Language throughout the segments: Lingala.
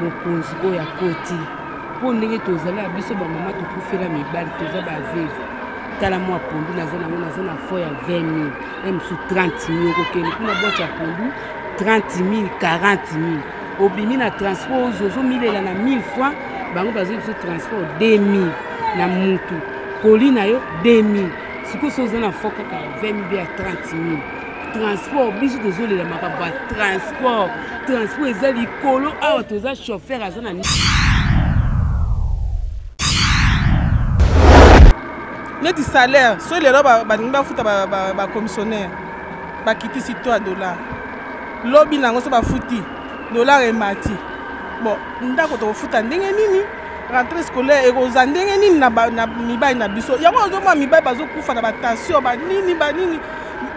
mokonzi oyo akoti mpo ndenge tozala biso bamama tokufela mibali toza baveve tala mwa pondu naza na fo ya 20 000 emsu 30 000 okokende mpona boîte ya pondu 30 000 40 000 obimi na transport ozomilela na 1000 francs bango bazwi biso transport 2 000 na mutu koli na yo 2 000 sikoyo so oza na fo kaka 20 000 be ya 30 000 transport biso tozolela makambo ya transport eza likolo awa toza chauffeur aza na neti salaire so lelo baningi bafuta bacommissionnaire bakitisi to ya dollar lobi nango so bafuti dollar emati bon ndako tokofuta ndenge nini rentrée scolaire ekoza ndenge nini na mibali na biso yango ozomona mibali bazokufa na batension banini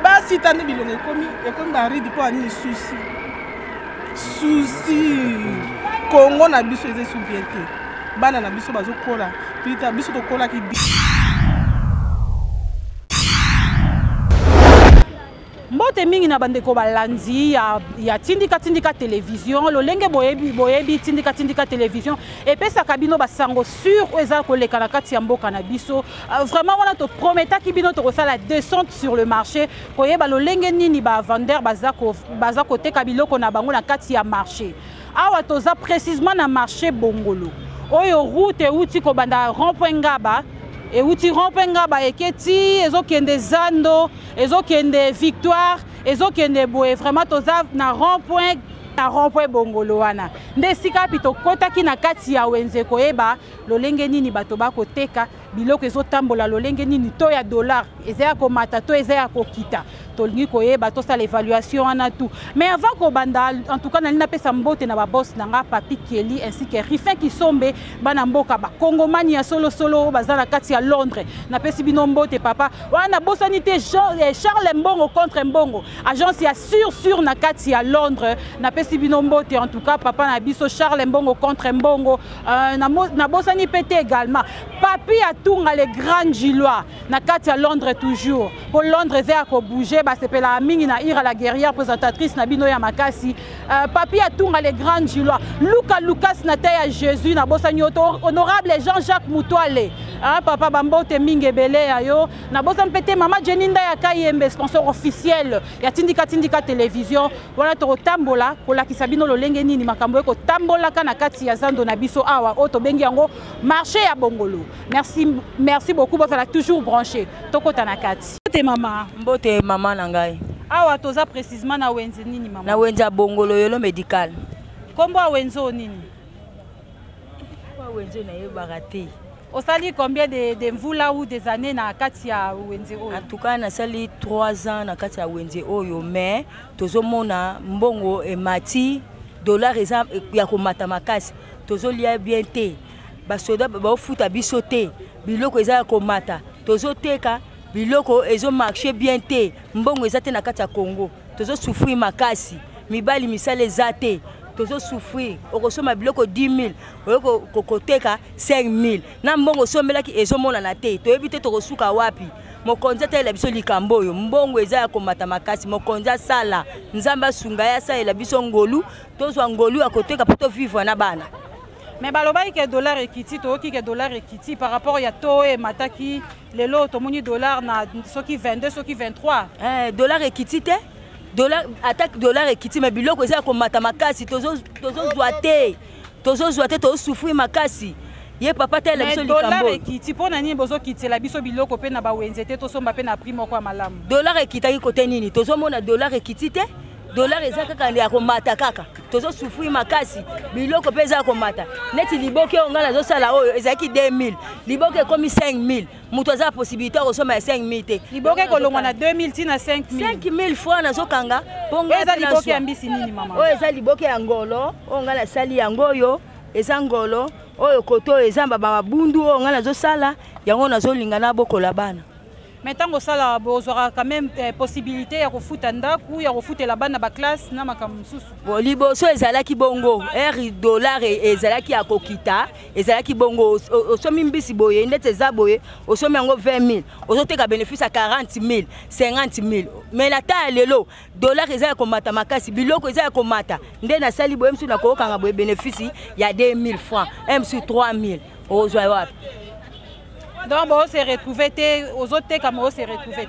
basita nde bilongo ekomi baridi mpo anini susi kongo na biso eza esu bien te bana na biso bazokola pita biso tokolaki mbote mingi na bandeko balandi ya tindika télévision lolenge boyebi tindika télévision epesaka bino basango sur eza koleka na kati ya mboka na biso vraiment wana to prometaki bino tokosala descente sur le marché koyeba lolenge nini ba vendeur baza koteka biloko na bango na kati ya marché awa toza précisément na marché Bongolo oyo route euti kobanda rond-point Ngaba euti rond-point Ngaba eketi ezokende Zando ezokende Victoire ezokende boye vraiment toza na rond-point Bongolo wana nde sika pito kotaki na kati ya wenze koyeba lolenge nini bato bakoteka biloko ezotambola lolenge nini to ya dollar eza ya komata to eza ya kokita tolingi koyeba tosala l'évaluation wana tout mais avant kobanda en tout cas nali napesa mbote na baboss nanga Papi Kelly ainsi que Rifin Kisombe bana mboka bakongomani ya solo baza na kati ya Londres napesi bino mbote papa wana bosani te Charles Mbongo contre Mbongo agence ya sur na kati ya Londres napesi bino mbote en tout cas papa na biso Charles Mbongo contre Mbongo na bosani pété également Papi Atunga les grands Gillois na kati ya Londres toujours pour Londres eza ko bouger basepela mingi na Ira la guerrière présentatrice na bino ya makasi Papi Atunga les grands Gillois Lucas na ya Jésus na bosani honorable Jean-Jacques Mutuale papa bambote mingi ebele ayo na bosani pété mama Jeninda ya Kayembe sponsor officiel ya tindika télévision wana to tambola kolakisa bino lolenge nini makambo eko tambola kana kati ya Zando na biso awa oto bengi yango marché ya Bongolo merci beaucoup bosala toujours branché tokota na kati mbote mama na ngai awa toza précisément na wenze nini mama na wenze ya Bongolo yolo médical kombo a wenzo nini wenze na yebaka te osali combien de mvula ou des années na kati ya wenze oyo en tout cas nasali 3 ans na kati ya wenze oyo mais tozomona mbongo emati dollar eza ya komata makasi tozolia bien te basoda baofuta biso te biloko eza ya komata tozoteka biloko ezo marché bien te mbongo eza te na kati ya Congo tozo souffrir makasi mibali misale eza te tozo souffrir okosoma biloko 10 000 okokoteka 5 000 na mbongo somelaki ezo mona na te toyebi te tokosuka wapi mokonzi te la biso likambo oyo mbongo eza ya komata makasi mokonzi sala nzamba sunga ya sa la biso ngolu tozwa ngolu akoteka poto vivre na bana mais balobai ke dollar ekiti to ki ke dollar ekiti par rapport ya to e mataki lelo to moni dollar na soki 22 soki 23 dollar ekiti te dollar attaque dollar ekiti mais biloko eza komata makasi tozo zwa te to souffrir makasi ye papa te la biso likambo dollar ekiti pona nini bozo kitela biso biloko pe na ba wenzete to somba pe na prix moko malamu dollar ekitaki kote nini tozo mona dollar ekiti te dollar eza kaka ya komata kaka tozo souffrir makasi biloko pe eza komata neti liboke onga nazo sala oyo ezaki 2000 liboke ekomi 5000 muto aza possibilité okosoma ya 5000 te liboke kolongwa na 2000 tina 5000 fois nazo kanga bonga eza liboke ya mbisi nini mama oyo eza liboke ya ngolo onga na sali yango oyo eza ngolo oyo koto eza baba mabundu onga nazo sala yango nazo linga na bokola bana Mais tant que ça, vous aurez quand même possibilité de refuter ndaku, de refuter la bande à la classe, na makamususu. Bon, liboso ezalaki bongo, $, ezalaki akokita, ezalaki bongo, osomi mbisi boye, ndete eza boye, osomi yango 20 000, osoteka bénéfice à 40 000, 50 000. Mais la taille lelo, $, ezalaki komata makasi, biloko ezalaki komata, nde na sali boye msu na kokanga boye bénéfice, il y a 2 000 francs, msu 3 000, ozwa wapi. Donc, on s'est retrouvé, aux autres, on s'est retrouvé.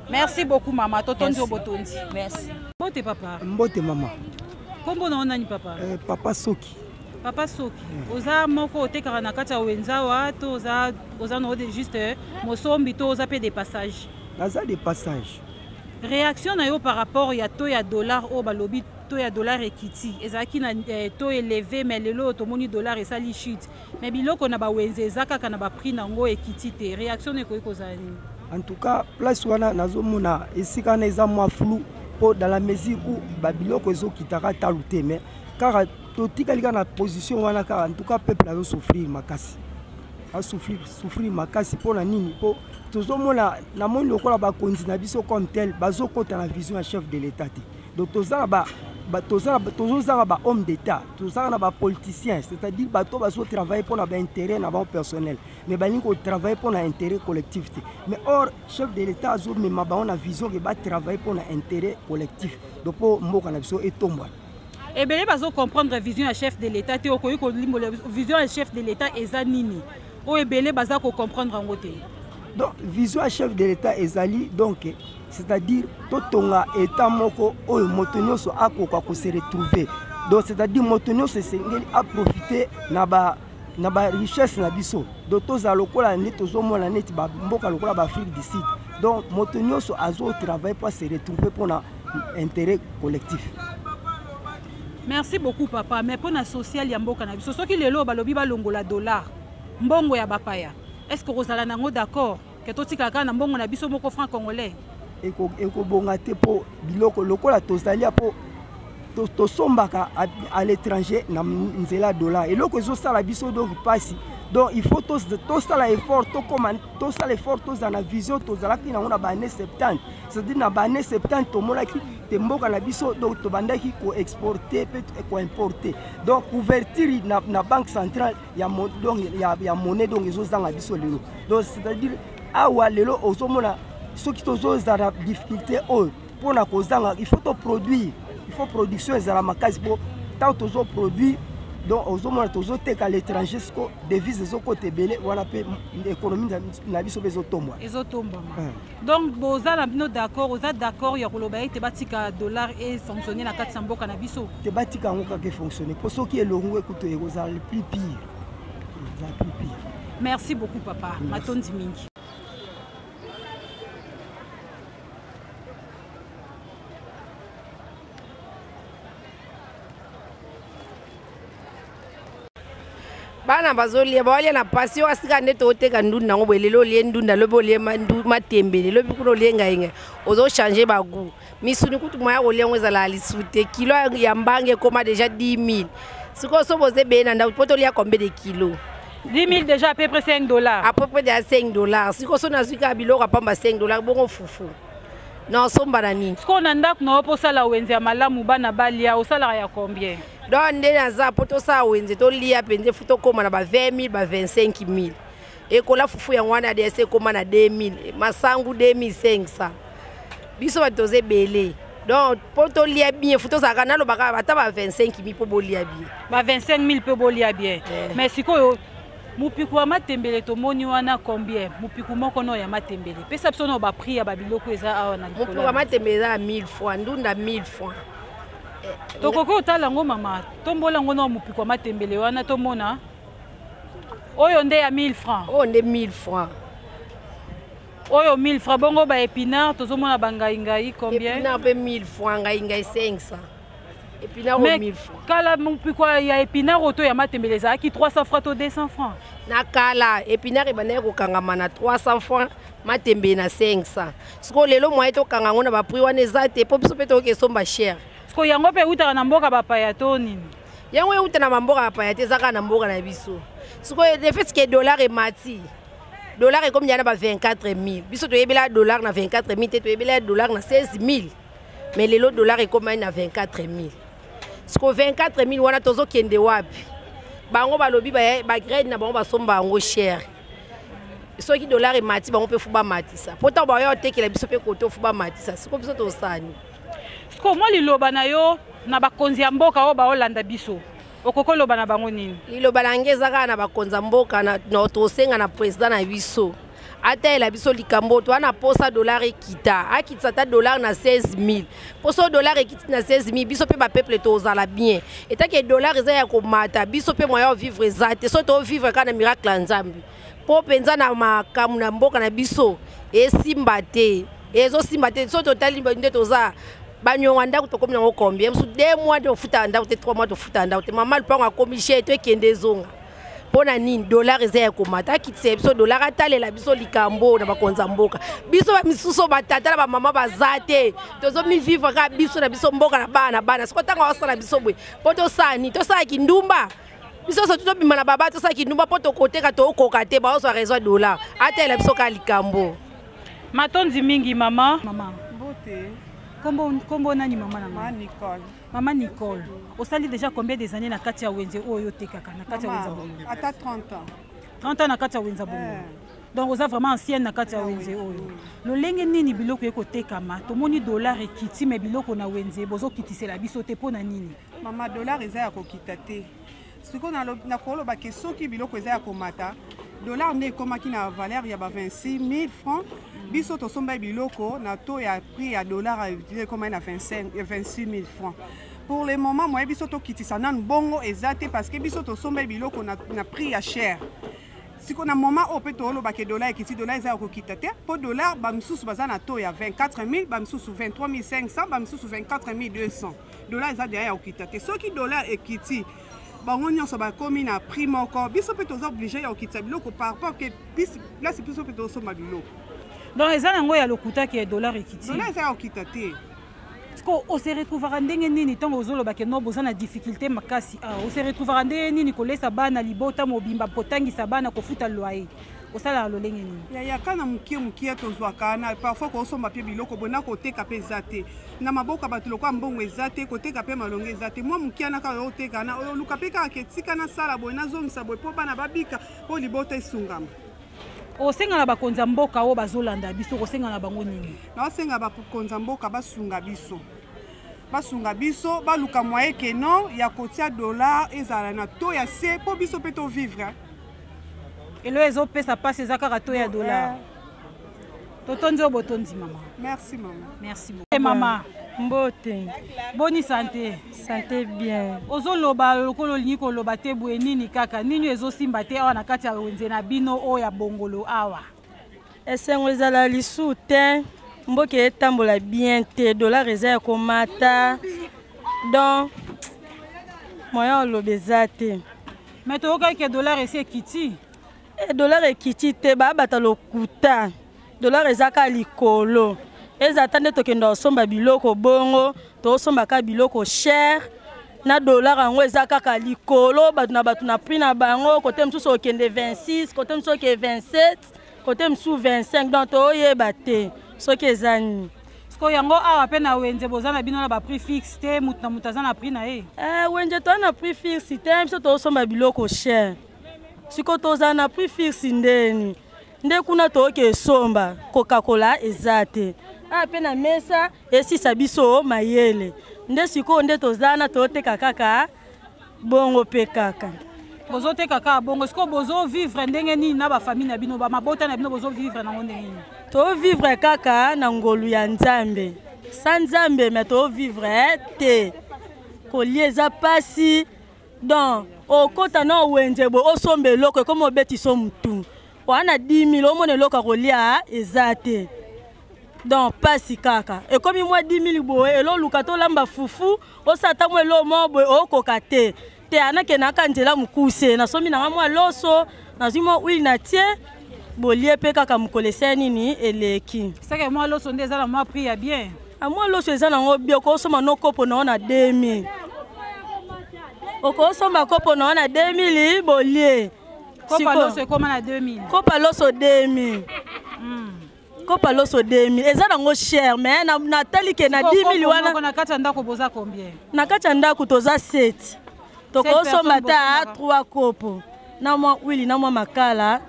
Merci beaucoup, maman. Merci. Mbote, papa. Mbote, maman. Comment on a papa? Papa Soki. Papa Soki. Oza moko ote karanakata wenzawa, oza no juste mosombi to oza pe des passages. Naza des passages. Réaction na yo par rapport ya to ya dollar au balobi to ya dollar ekiti ezaki na to élevé mais lelo tomoni dollar esali chute mais biloko na ba wenze ezaka kana ba prix nango ekiti te réaction ne ko kozani. En tout cas place wana nazomona esika na eza mwa flou po dans la mesure où ba biloko ezokitaka taluté mais car totikalika na position wana car en tout cas peuple azo souffrir makasi a souffrir makasi pona nini po tozomona na moni lokola ba konzi na biso comme tel bazokota na vision ya chef de l'état te. Donc tozala ba homme d'état, tozala ba politicien, c'est-à-dire bato bazo travailler pour na ba intérêt na ba personnel, mais ba lingo travailler pour na intérêt collectif. Mais or chef de l'état azo mema ba on a vision que ba travailler pour na intérêt collectif. Donc po mboka na biso etomba. Et bien bazo comprendre vision ya chef de l'état te okoyi ko vision ya chef de l'état eza nini. O ebele baza ko comprendre ngote. Donc vision à chef de l'état ezali donc c'est-à-dire totonga état moko oyo motonyoso akoka ko se retrouver. Donc c'est-à-dire motonyoso sengeli a profiter na ba richesse na biso. Donc toza lokola ne tozomona neti ba mboka lokola ba Afrique du Sud. Donc motonyoso azo travailler pour se retrouver pour un intérêt collectif. Merci beaucoup papa, mais pour na social ya mboka na biso soki lelo balobi balongola dollar mbongo ya bapaya. Est-ce que vous allez d'accord que tout ce qui est mbongo na biso moko franc congolais eko bongate po biloko lokola tozalia po to sombaka à l'étranger na nzela dollar et loko zo sala biso donc passi donc il faut to sala effort to sala effort to za na vision to zala ki na ona ba année 70 c'est-à-dire na ba année 70 to monaki te mboka na biso donc to bandaki ko exporter peut ko importer donc couverture na banque centrale ya donc ya monnaie donc zo zanga biso lelo donc c'est-à-dire awa lelo ozomona ceux qui tozo za la difficulté pour na kozanga il faut to produire il faut production ezala makasi pour tant tozo produit donc ozomona tozo teka à l'étranger siko devise zo côté belé wana pe économie na biso bezotomba donc boza na bino d'accord oza d'accord ya koloba ete batika dollar et fonctionner na kati mboka na biso te batika ngoka ke fonctionner pour ceux qui est longue écoute eza le plus pire. Merci beaucoup papa matondi mingi. Bana bazolia balia na passion asika nde toteka ndunda ngo belelo lie ndunda lobo lie matembele lobi kuno lenga inga ozo changer ba goût misuni kutu moya ko lengo ezala lisute kilo ya mbange koma déjà 10 000 siko so boze bena nda poto lia combien de kilos 10 000 déjà à peu près $5 à peu près déjà $5 siko so na zuka biloko pamba $5 bongo fufu non somba na nini siko na ndako na opo sala wenze ya malamu bana balia osala ya combien donc nde naza poto sa wenze to lia penze futo koma na ba 20 000 ba 25 000 ekola fufu ya ngwana DSC koma na 2 000 masangu 2500 biso batoze belé donc poto lia bien futo sa kanalo baka bata ba 25 000 po bolia bien ba 25 000 po bolia bien mais siko mupiku wa matembele to moni wana combien mupiku moko no ya matembele pesa biso no ba prix ya ba biloko eza awa na mupiku wa matembele za 1000 francs ndunda 1000 francs tokoko otala ngo mama tombola ngo no mupiku wa matembele wana tomona oyo nde ya 1000 francs oyo nde 1000 francs oyo 1000 francs bongo ba épinard tozomona bangai combien épinard pe 1000 francs ngai 500 épinard 1000 francs kala mupiku ya épinard oto ya matembele za ki 300 francs to 200 francs na kala épinard ebana ko kangama na 300 francs matembele na 500 siko lelo moye to kanga ngona ba prix wana ezate po biso pe to ke somba cher siko yango pe utaka na mboka bapaya to nini yango uta na mboka bapaya te zaka na mboka na biso siko le fait que dollar est mati dollar est comme il y a 24 000 biso to yebela dollar na 24 000 te to yebela dollar na 16 000 mais le dollar est comme na 24 000 ce que 24 000 wana tozo kende wapi bango balobi ba grade na bango basomba bango cher soki dollar emati bango pe fuba matisa pourtant ba yo tekela biso pe koto fuba matisa siko biso to sani siko mo liloba na yo na bakonzi ya mboka o ba olanda biso okoko loba na bango nini liloba langeza kana na bakonza mboka na tosenga na president na biso ata la biso likambo to ana posa dollar ekita akitsa ta dollar na 16 000 poso dollar ekiti na 16 000 biso pe ba peuple to zala bien eta ke dollar eza ya komata biso pe moya vivre zate so to vivre kana miracle nzambi po penza na makamu na mboka na biso esimba te ezo simba te so totali nde toza banyonga ndako to komina ngo combien musu 2 mois de futa ndako te 3 mois de futa ndako te mama lupango akomishe to ekende zonga pona nini dollar eza ya komata kitse biso dollar atalela biso likambo na bakonza mboka biso ba misuso batata na ba mama bazate tozo mi vivre ka biso na biso mboka na bana siko tanga wasala biso bwe poto sani to sa kindumba biso so to bimana baba to sa kindumba poto koteka to okoka te ba oso raison dollar atela biso ka likambo matonzi mingi mama Bote. Kombo nani mama na Ma Nicole. Maman Nicole, au sali déjà combien des années na Katia Wenze Oyo Tekaka na Katia Wenza Bongo? Ata 30 ans. 30 ans na Katia Wenza Bongo. Donc vous êtes vraiment ancienne na Katia Wenze Oyo. Le lenge nini biloko yeko tekama, to moni dollar ekiti mais biloko na Wenze bozo kitise la biso te pona nini? Mama dollar eza ya kokita te. Siko na koloba ke soki biloko eza ya komata, dollar ne komaki na valeur ya ba 26 000 francs. Biso to somba biloko na to ya prix ya dollar a comme na 26 000 francs. Pour le moment moi biso to kitisa nan bongo ezate parce que biso to somba biloko na prix ya cher. Siko na moment o peto lo ba ke dollar ekiti dollar eza ko kitate po dollar ba msusu baza na to ya 24 000 ba msusu 23 500 ba msusu 24 200. Dollar eza derrière ko kitate. Soki dollar ekiti bango nyonso bakomi na prix moko biso pe toza obligé ya okitisa biloko par rapport que là c'est biso pe to somba biloko. Donc les gens ya lokuta qui est dollar ekiti. Dollar eza okita te. Parce qu'on se retrouvera ndenge nini tango ozolo ba ke no boza na difficulté makasi on se retrouvera ndenge nini kolesa bana libota mobimba potangisa bana kofuta loyer. Osala lolenge nini. Ya kana mukie tozwa kana parfois ko somba pe biloko bona koteka pe zate. Na maboka bato lokwa mbongo ezate koteka pe malonge ezate. Moi mukie na ka oteka na luka pe ka ketika na sala bona zongisa boy po bana babika po libota esungama. Osenga na bakonza mboka o bazolanda biso osenga na bango nini na osenga bakonza mboka basunga biso baluka moyen ke non ya kotia dollar ezala na to ya se po biso pe to vivre elo ezopesa pasi eza kaka to ya dollar totonzi o botonzi mama merci maman merci beaucoup mama Mbote. Boni santé. Santé bien. Ozoloba lokolo lingi koloba te bwe nini kaka nini ezosimba te awa na kati ya wenze na bino o ya bongolo awa. Esengo ezala lisu te mboke etambola bien te dollar eza ya komata. Donc moya olobeza te. Mais toyoka ke dollar esi ekiti. Dollar ekiti te ba bata lokuta. Dollar eza ka likolo. Ezatande tokenda osomba biloko bongo to osomba ka biloko cher na dollar yango eza kaka likolo batu na prix na bango kote msusu okende 26 kote msusu oke 27 kote msusu 25 donc to oyeba te soki eza nini siko yango awa pe na wenze boza na bino na ba prix fixe te mutu na mutu aza na prix na ye wenze to na prix fixe te mso to osomba biloko cher siko toza na prix fixe ndeni nde kuna to oke somba Coca-Cola eza te pe na mesa esisa biso mayele nde siko nde tozana toteka kaka bongo pe kaka bozo teka kaka bongo siko bozo vivre ndenge nini na ba famille na bino ba mabota na bino bozo vivre na ndenge nini to vivre kaka na ngolu ya Nzambe sans Nzambe mais to vivre te kolieza pasi donc okota na wenze bo osombe loko comme obeti so mutu wana 10 000 omone loka kolia ezate donc pasi kaka et comme moi 10 000 boye elo lukato lamba fufu osata mo elo mo boye okoka te anake na kanjela mukuse na somi na mwa loso na zimo huile na tie bolie pe kaka mukolesa nini eleki saka moi loso ndeza na moi prix ya bien moi loso eza na ngo bien ko soma no kopo na ona 2000 oko soma kopo na ona 2000 bolie Kopa loso ekoma na 2000. Kopa loso 2000. Kopa loso 2000. Eza nango cher mais na tali ke na 10000 wana. Na kati ndako boza combien? Na kati ndako toza 7. Toko somba ta 3 kopo. Na mwa wili na mwa makala.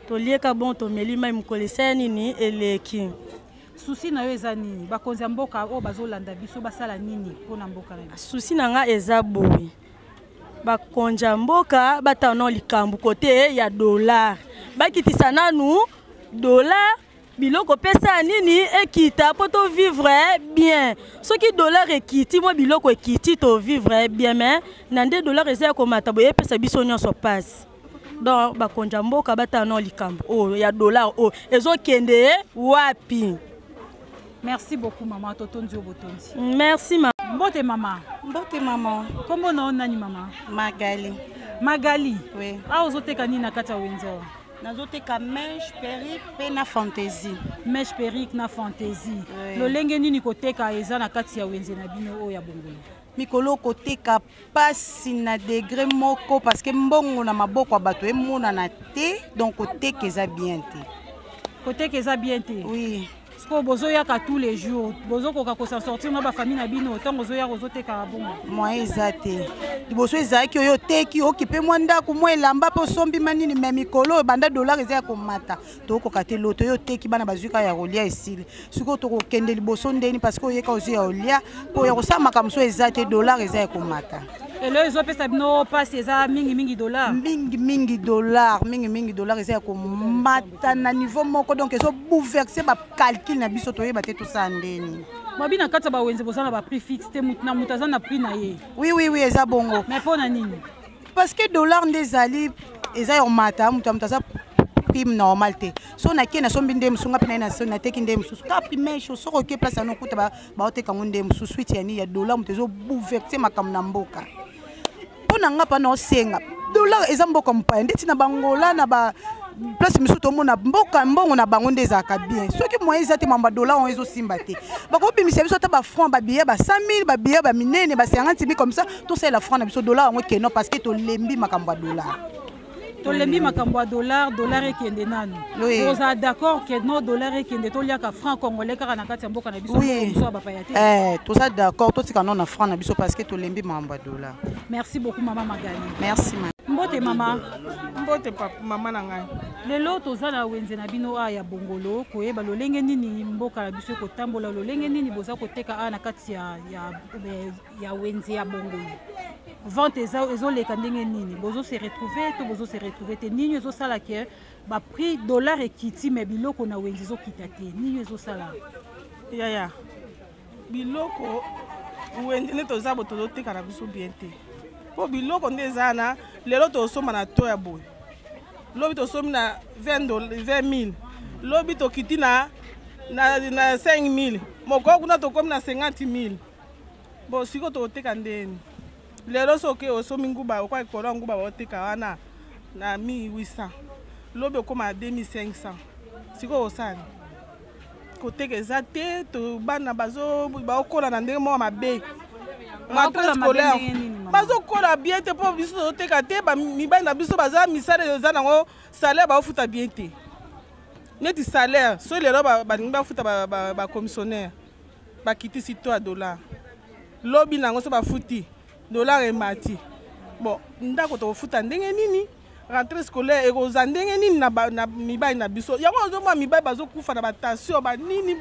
Tolieka bon tomeli mai mukolesa nini eleki. Souci na yo eza nini? Bakonzi mboka o bazolanda biso basala nini pona mboka na biso? Souci nanga eza boy. Bakonja mboka batano likambu kote ya dollar. Bakitisa nanu dollar biloko pesa nini ekita poto vivre bien. Soki dollar ekiti mo biloko ekiti to vivre bien mais nande dollar eza komata boye pesa biso nyonso passe. Donc bakonja mboka batano likambu o ya dollar o ezokende wapi? Merci beaucoup maman totondi obotondi. Merci maman. Mbote maman. Mbote maman. Comment on nani maman? Magali. Magali. Oui. Ah ozoteka nini na kati ya wenzo? Nazoteka mèche perruque pe na fantaisie. Mèche perruque na fantaisie. Lolenge nini koteka eza na kati ya wenze na bino o ya bongolo? Mikolo koteka pasi na degré moko parce que mbongo na maboko bato emonana te donc koteka eza bien te. Koteka eza bien te. Oui. Bozo yaka tous les jours. Bozo koka ko s'en sortir na ba famille na bino autant bozo ya kozoteka bongo. Moi ezate. Liboso ezaki oyo teki okipe mwanda ku mwe lamba po sombi manini me mikolo banda dollar eza ko mata. To koka te loto yo teki bana bazuka ya rolia esile. Siko to kokende liboso ndeni parce que oyeka ozo ya olia po ya kosama kamso ezate dollar eza ko mata. Et là ils ont pesa bino passe eza mingi dollar. Mingi dollar eza ko mata na niveau moko donc ezo bouleverser ba calcul na biso to yeba te tout ça ndeni. Moi na kata ba wenze bozana ba prix fixe te mutna mutaza na prix na ye. Oui eza bongo. Mais pona nini? Parce que dollar ndezali eza yo mata mutaza prime normal te. So na kena sombi ndem sunga pina na so na teki ndem susu. Kapi mesho so ko ke place na kuta ba oteka ngondem susu suite ya ni ya dollar mutezo bouleverser makam na mboka. Pona nga pa no senga. Dollar eza mboka mpaya ndeti na bangola na ba place misuto mona mboka mbongo na bango ndezaka bien soki moyen ezate mamba dollar on ezo simba te bakobi biso ta ba franc ba billet ba 5000 ba billet ba minene ba 50000 comme ça tout ça la franc na biso dollar on keno parce que to lembi makambo dollar to lembi makambo dollar ekende nanu oza d'accord que no dollar ekende to liaka franc congolais kaka na kati ya mboka na biso so ba payate tout ça d'accord to tika non na franc na biso parce que to lembi makambo dollar. Merci beaucoup maman Magali. Merci maman. Mbote mama. Mbote papa mama na ngai. Lelo tozala wenze na bino ya bongolo koyeba lolenge nini mboka na biso kotambola lolenge nini boza koteka na kati ya wenze ya bongolo. Vente ezoleka ndenge nini bozo se retrouver to bozo se retrouver te nini ezosala ke ba prix dollar ekiti mais biloko na wenze ezokita te nini ezosala. Ya biloko wenze ne tozabo tozoteka na biso bien te. Po biloko ndezana lelo tosomba na to ya boy. Lobi tosomi na 20,000. Lobi tokiti na 5,000. Moko kuna tokomi na 50,000. Bo siko toteka ndeni. Lelo soke osomi nguba kwa ekolo nguba oteka wana na 1800. Lobi okoma 2500. Siko osani. Koteka ezate to bana bazo baokola na ndenge mo mabe. Matrice scolaire. Bazo kola bien te po biso teka te ba mibali na biso baza misale za nango salaire ba ofuta bien te. Neti salaire so lelo ba ninga futa ba commissionnaire. Ba kiti sito a dollar. Lobi nango so ba futi dollar emati. Bon, ndako to futa ndenge nini? Rentrée scolaire ekoza ndenge nini na mibali na biso. Yango ozoma mibali bazo kufa na ba tension ba nini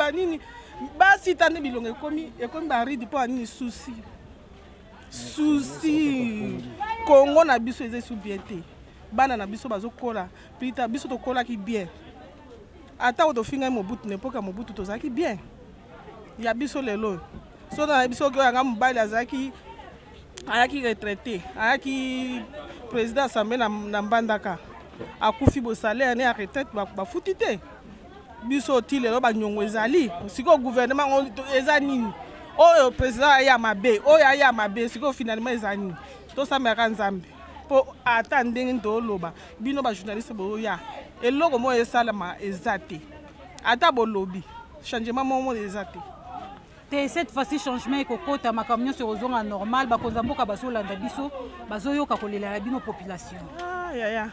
ba sitane bilongo ekomi ba ridi po nini souci. Souci Congo na biso eze sous bien te bana na biso bazokola pita biso tokola ki bien ata to finga mobutu nepoka mobutu tozaki bien ya biso lelo so na biso ko nga mobali azaki ayaki retraité ayaki président assemblée na mbandaka akufi bo salaire ne a retraite ba futite biso ti lelo ba nyongo ezali siko gouvernement eza nini oyo président ya mabe oyo ya mabe siko finalement ezani to sameka nzambe po ata ndenge ndo loba bino ba journaliste bo ya eloko mo esalama ezate ata bolobi changement mo ezate te cette fois-ci changement ekokota makamyo sur ozonga normal ba konzamboka basolanda biso bazoyoka kolela bino population ya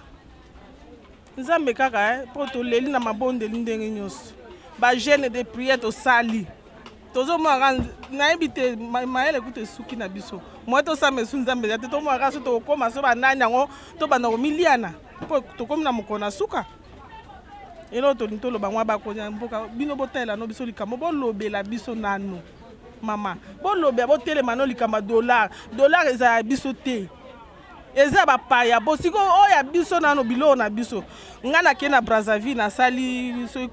nzambe kaka mpo toleli na mabondeli ndenge nyonso bagene de priere tosali tozomwaka nayebi te mayele kuta esuki na biso mwa tosamba esu nzambe ya te tomwaka so tokokóma so banani yango tobanda komiliana mpo tokómi na mokolo na suka elo tolingi toloba mwa bakonya mboka bino botalela no biso likambo bolobela biso nano mama bolobela botelema no likambo dollar ezala biso te eza bapaya bosiko oyo ya biso nano biloko na biso nga nake na Brazzaville nasali soki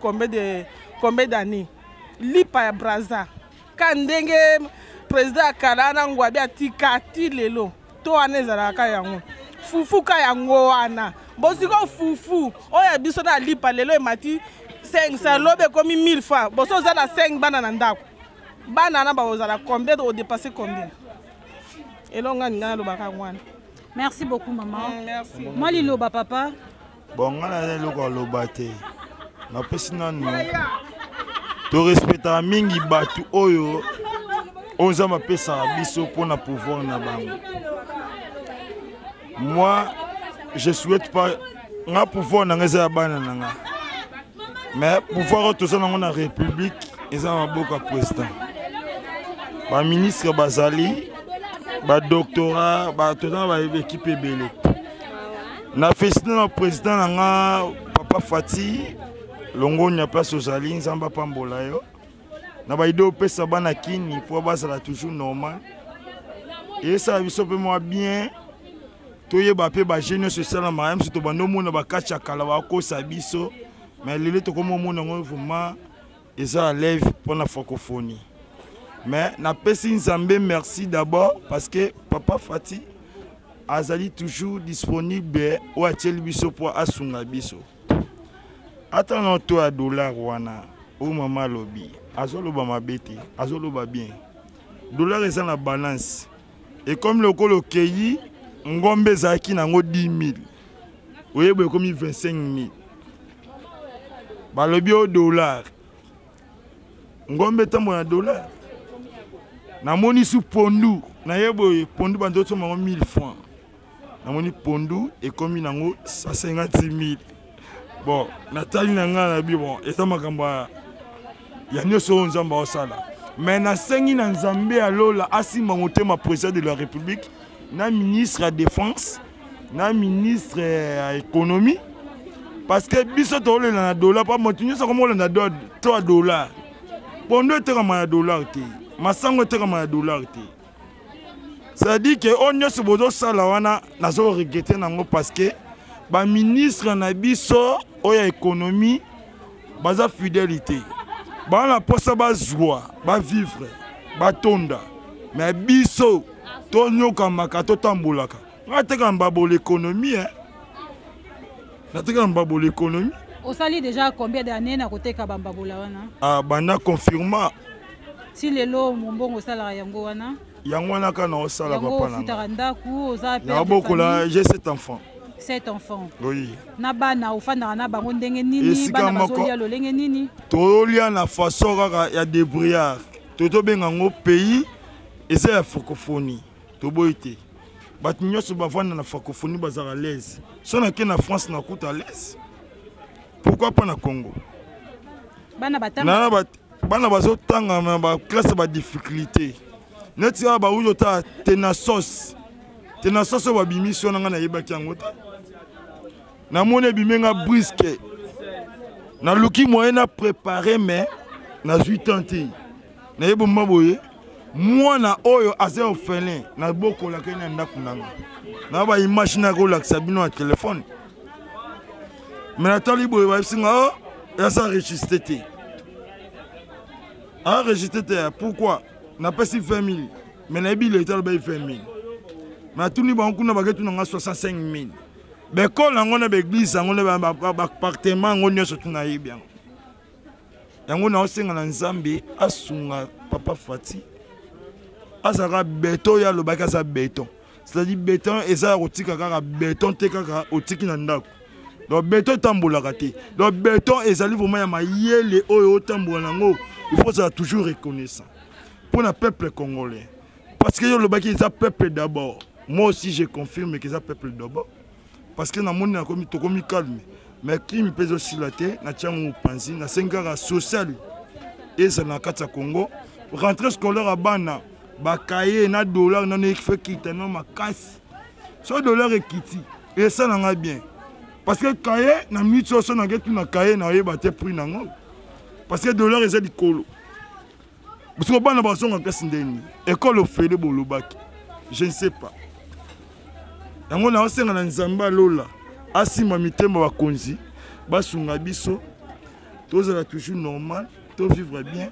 combien d'années lipa ya Brazza ka ndenge président akala na ngwabi atika ti lelo to wana ezalaka yango fufu ka yango wana bosiko fufu oyo ya biso na lipa lelo emati 500 lobe komi 1000 francs boso oza na 5 bana na ndako bana na bazala combien odépasser combien elonga ninga nalobaka ngwana. Merci beaucoup, maman. Merci. Moi, liloba, papa. Bon, on a le lobate. Na pesina no. To respecta mingi batu oyo. Oza ma pesa biso pour na pouvoir na bango. Moi, je souhaite pas na pouvoir na ngeza bana nanga. Mais pouvoir to ça na république, eza maboka président. Ba ministre bazali ba doctorat ba tona ba équipe ebele na festina na président nga papa Fati longo nya place ozali nzamba pambola yo na ba ido pesa bana kini pour basala toujours normal et ça biso pe moi bien toye ba pe ba jeune social ma même to bando mona ba kacha kala ba ko sabiso mais lele to comme mona ngo vraiment eza lève pour la francophonie. Mais na pesi nzambe merci d'abord parce que papa Fati azali toujours disponible ou atel biso pour asunga biso. Attends to a dollar wana ou mama lobi azoloba mabete azoloba bien. Dollar est en la balance et comme le kolo keyi ngombe zaki nango 10 000 oyebe comme 25 000 balobi au dollar ngombe tambo na dollar na moni sous pondu na yebo pondu bandoto mango 1000 francs na moni pondu et comme nango 150 000 bon natali nanga na bi bon eta makamba ya nyoso nzamba osala mais na sengi na nzambe alola asimba motema président de la république na ministre à défense na ministre à économie parce que biso to le na dollar pas motinyo ça comme le na $3 pondu eteka ma dollar te masango eteka ma dollar te. Ça dit que on y a ce bozo salawana nazo regretter nango parce que ba ministre na biso oya économie baza fidélité ba la posa ba joie ba vivre ba tonda mais biso to nyoka makato tambolaka ngateka mbabo l'économie hein nateka mbabo l'économie. Au sali déjà combien d'années na côté kabambabola wana? Ah bana confirma si lelo mbongo sala yango wana Yangwana kana osala papa na. J'ai 7 enfants. 7 enfants. Oui. Na bana ofanda na bango ndenge nini bana bazolia lolenge nini? Tolia na façon kaka ya débrouillard. Toto benga ngo pays eza ya francophonie. Toboite. Bat nyoso bavanda na francophonie bazara l'aise. So na ke na France na kuta l'aise. Pourquoi pas na Congo? Bana batanga. Bana bazotanga na ba classe ba difficulté. Neti ba uyo ta tenasos wa bimission nga na yeba kiangota na mone bimenga brisque na luki moyen na préparer mais na 8 ans te na yebo maboye mwana oyo aze orphelin na boko la kena ndaku nanga na ba image na ko laksa bino na téléphone mais na tali boye ba singa ya sa registré te pourquoi n'a pas si 20 000 mais na bi l'état ba 20 000 mais tout ni banku na bagetu na 65 000 be ko la ngona be église ngona ba appartement ngona surtout na yebia yango na osenga na nzambe asunga papa Fati azara béton ya lobaka za béton c'est-à-dire béton eza rotika kaka béton te kaka otiki na ndako donc béton tambola raté donc béton ezali vraiment ya mayele oyo tambola nango il faut ça toujours reconnaissant pour le peuple congolais. Parce que le baki est un peuple d'abord. Moi aussi je confirme que c'est un peuple d'abord. Parce que dans le monde, on est calme. mais crime pèse aussi la terre na tiango panzi na sengara social et ça na kata Congo rentrée scolaire à bana ba cahier na dollar na fait quitter non ma casse so dollar et kiti et ça n'a bien parce que cahier na minute so na get na cahier na yeba te prix nango parce que dollar est di kolo parce que bana ba so na classe ndeni école au fede bolobaki je ne sais pas yango na osenga na nzamba lola asima mitemba bakonzi basunga biso tozala toujours normal to vivre bien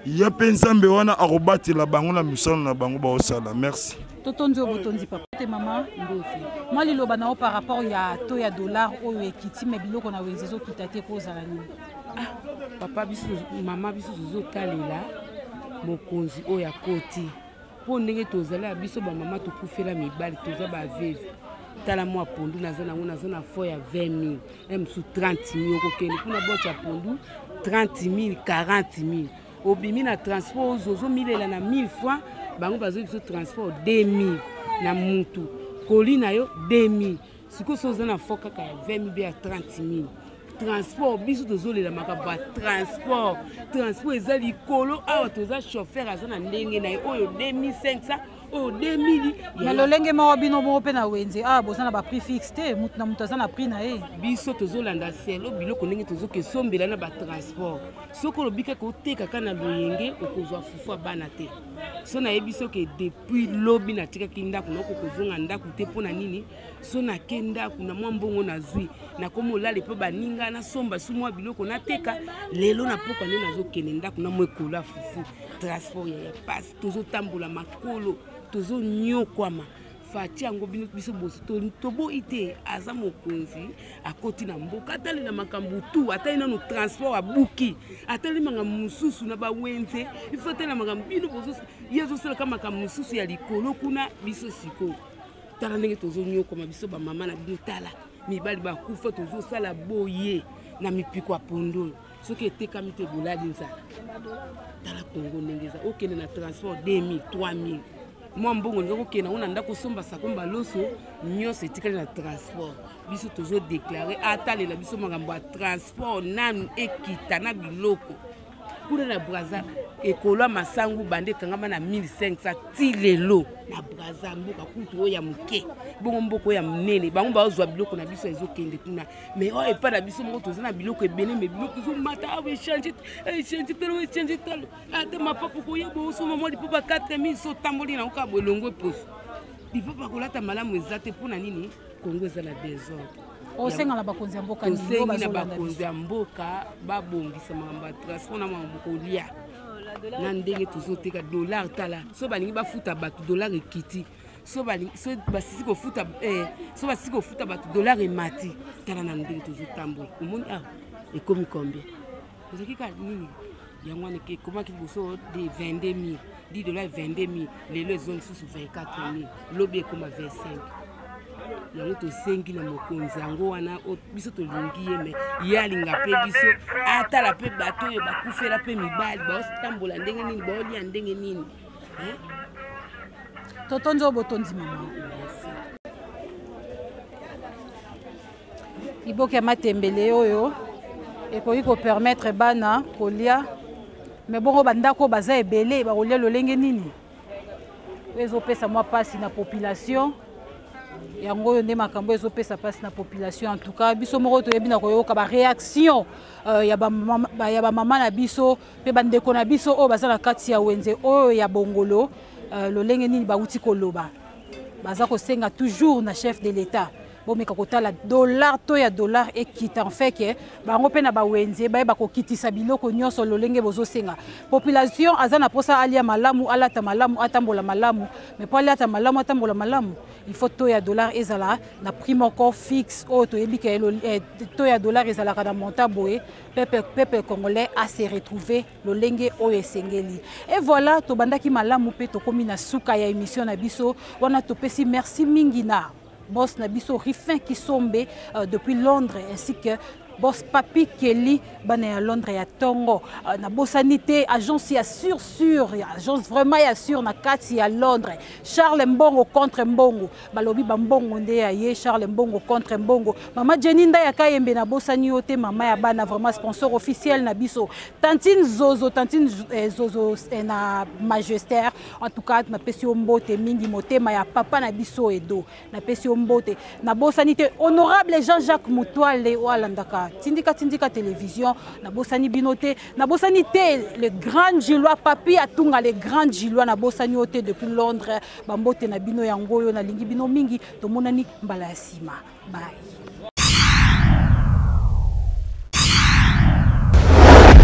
ya penzambe wana arobatela bango na misano na bango baosala merci totonzi obotonzi papa te mama ndoki moi liloba nao par rapport ya to ya dollar oyo ekiti me biloko na wenzezo kita te kozala nini papa biso mama biso tozotalela mokonzi oyo akoti mpo ndenge tozala biso bamama tokufela mibali toza baveve tala mwa pondu naza nango naza na fo ya 20 000 mosu 30 000 okokende mpona bocha pondu 30 000 40 000 obimi na transport ozomilela na 1000 francs bango bazoi biso transport 2000 na mutu koli na yo 2000 sikoyo so oza na fo kaka ya 20 000 be ya 30 000 transport biso tozolela makambo ya transport eza likolo awa toza chauffeur aza na ndenge na ye oyo 2500 oyo 2000 na lolenge moko bino moko mpe na wenze boza na baprix fixe te mutu na mutu aza na prix na ye biso tozolanda selo biloko ndenge tozokesombela na batransport soki olobi kaka oteka kaka na loyenge okozwa fufu ya bana te so nayebi soki depuis lobi natikaki ndako naoko kozonga ndako te mpo na nini so nake ndako na mwa mbongo nazwi nakomi olale mpe baninga nasomba su mwa biloko nateka lelo na pokwa nde nazokende ndako na mwa ekolo ya fufu transport ya pasi tozotambola makolo tozonyokwama fati yango biso boso toboyi te aza mokonzi akoti na mboka atali na makambo tu atali nano transport abuki atali makambo mosusu na bawenze ifo atali na makambo bino ye azosalaka makambo mosusu ya likolo kuna biso sikoyo tala ndenge tozonyokwama biso bamama na bino tala mibali bakufa tozosala boye na mipiko ya pondolo soki etekami te bolali nzala tala Kongo ndenge eza okende na transport 2000 3000 mwa mbongo ndenge okende nango na ndako osomba sakomba loso nyonso etikali na transport biso tozodeklare atalela biso makambo ya transport nanu ekita na biloko kuna na Braza ekolo ya masangu bande ekangama na 1500 ti lelo na Braza mboka kutu oyo ya moke bongo mboka oyo ya monene bango bazwa biloko na biso ezokende kuna mais oyo epa na biso moko toza na biloko ebele me biloko ezomata awa echange talo ate mapapa koyeba osoma mwa lipopa 4000 so otamboli na oka bolongo eposo lipopa kolata malamu eza te mpo na nini Kongo eza na désordre osenga na bakonzi ya mboka tosengi na bakonzi ya mboka babongisa makambo ya transport na makambo kolia na ndenge tozoteka dollar tala so balingi bafuta bato dollar ekiti so basisi kofuta bato dollar emati tala na ndenge tozotambola omoni ekomi combien ezaki ka nini yango wana ekomaki liboso de 22 000 10 dollars 22 000 lelo ezo lisusu 24 000 lobi ekoma 25 yango tosengi na mokonzi yango wana biso tolingi ye me ye alinga mpe biso atala mpe bato oyo bakufela mpe mibali baotambola ndenge nini baolia ndenge nini totonzi oyo botonzi mama iboki ya matembele oyo ekoki kopermettre bana kolia me bongo bandako baza ebele bakolia lolenge nini oyo ezopesa mwa mpasi na population yango oyo nde makambo ezopesa mpasi na population en tout cas biso moko toyebi na koyoka baréaction ya bamama na biso mpe bandeko na biso oyo baza na kati ya wenze oyo ya bongolo lolenge nini bauti koloba baza kosenga toujours na chef de l'état bomeka kotala dollar to ya dollar ekita en fait ke bango mpe na bawenze bayeba kokitisa biloko nyonso lolenge bozosenga population aza na posa alia malamu alata malamu atambola malamu mais po alata malamu atambola malamu il faut to ya dollar ezala na prix moko fixe oyo toyebi ke to ya dollar ezalaka na montant boye peuple congolais a se retrouver lolenge oyo esengeli et voilà tobandaki malamu mpe tokomi na suka ya émission na biso wana topesi merci mingi na boss na biso Rifin Kisombe depuis Londres ainsi que boss papi Kelly bana ya Londres ya tongo na bosani te agence ya sûr agence vraiment ya sûr na kati ya Londres. Charles Mbongo contre Mbongo balobi ba Mbongo nde ya ye Charles Mbongo contre Mbongo. Mama Jenny nda ya kayembe na bosani yo te mama ya bana vraiment sponsor officiel na biso. Tantine Zozo na Magistère en tout cas na pesi mbote mingi motema ya papa na biso edo na pesi mbote na bosani te honorable Jean-Jacques Mutuale walandaka tindika télévision na bosani binote na bosani te le grand Gillois papi atunga le grand Gillois na bosani ote depuis Londres bambote na bino yango yo na lingi bino mingi to monani mbala ya sima bye.